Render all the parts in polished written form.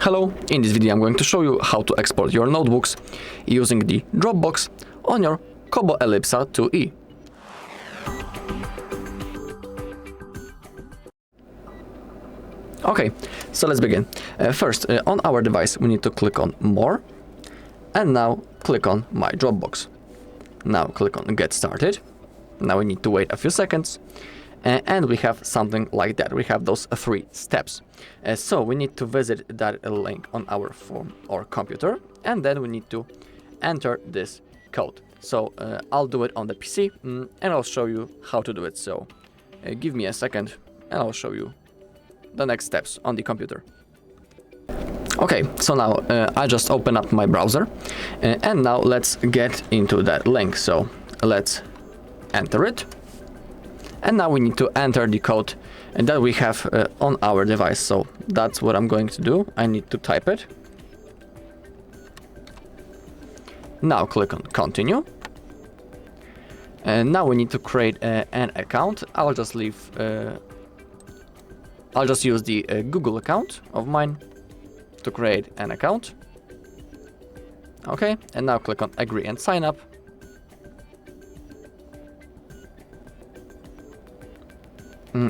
Hello, in this video I'm going to show you how to export your notebooks using the Dropbox on your KOBO Elipsa 2e. Okay, so let's begin. First, on our device we need to click on More, and now click on My Dropbox. Now click on Get Started. Now we need to wait a few seconds. And we have something like that. We have those 3 steps. So we need to visit that link on our phone or computer, and then we need to enter this code. So I'll do it on the PC, and I'll show you how to do it. So give me a second, and I'll show you the next steps on the computer. Okay, so now I just open up my browser, and now let's get into that link. So let's enter it. And now we need to enter the code that we have on our device. So that's what I'm going to do. I need to type it. Now click on Continue. And now we need to create an account. I'll just use the Google account of mine to create an account. Okay, and now click on Agree and Sign Up.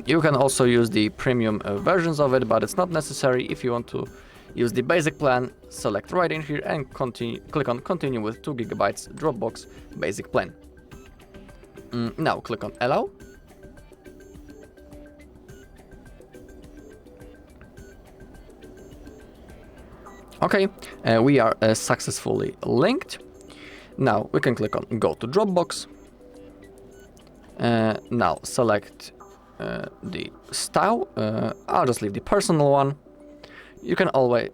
You can also use the premium versions of it, but it's not necessary. If you want to use the basic plan, select right in here and click on Continue with 2 GB Dropbox basic plan. Now click on Allow. Okay, we are successfully linked. Now we can click on Go to Dropbox. Now select the style. I'll just leave the personal one. You can always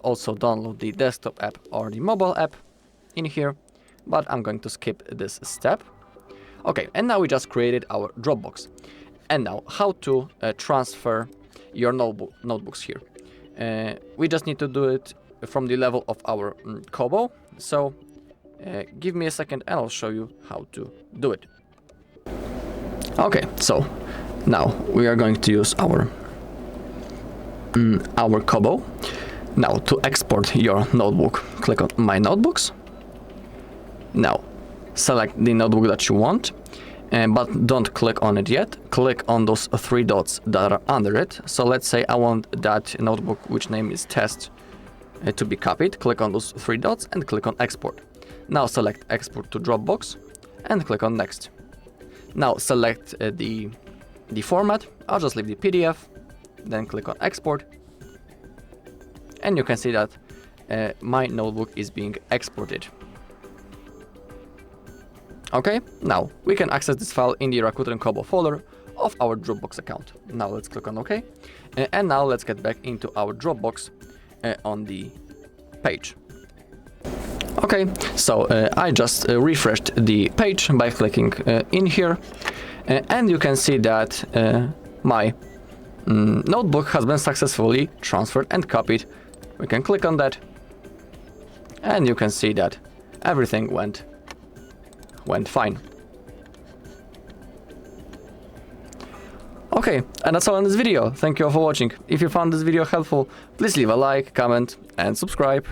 also download the desktop app or the mobile app in here, but I'm going to skip this step. Okay, and now we just created our Dropbox. And now how to transfer your notebooks here. We just need to do it from the level of our KOBO. So give me a second and I'll show you how to do it. Okay, so now we are going to use our KOBO. Now to export your notebook, click on My Notebooks. Now select the notebook that you want, but don't click on it yet. Click on those 3 dots that are under it. So let's say I want that notebook which name is Test to be copied. Click on those 3 dots and click on Export. Now select Export to Dropbox and click on Next. Now select the format. I'll just leave the PDF, then click on Export, and you can see that my notebook is being exported. Okay, now we can access this file in the Rakuten KOBO folder of our Dropbox account. Now let's click on OK, and now let's get back into our Dropbox on the page. Okay, so I just refreshed the page by clicking in here. And you can see that my notebook has been successfully transferred and copied. We can click on that, and you can see that everything went fine. Okay, and that's all in this video. Thank you all for watching. If you found this video helpful, please leave a like, comment, and subscribe.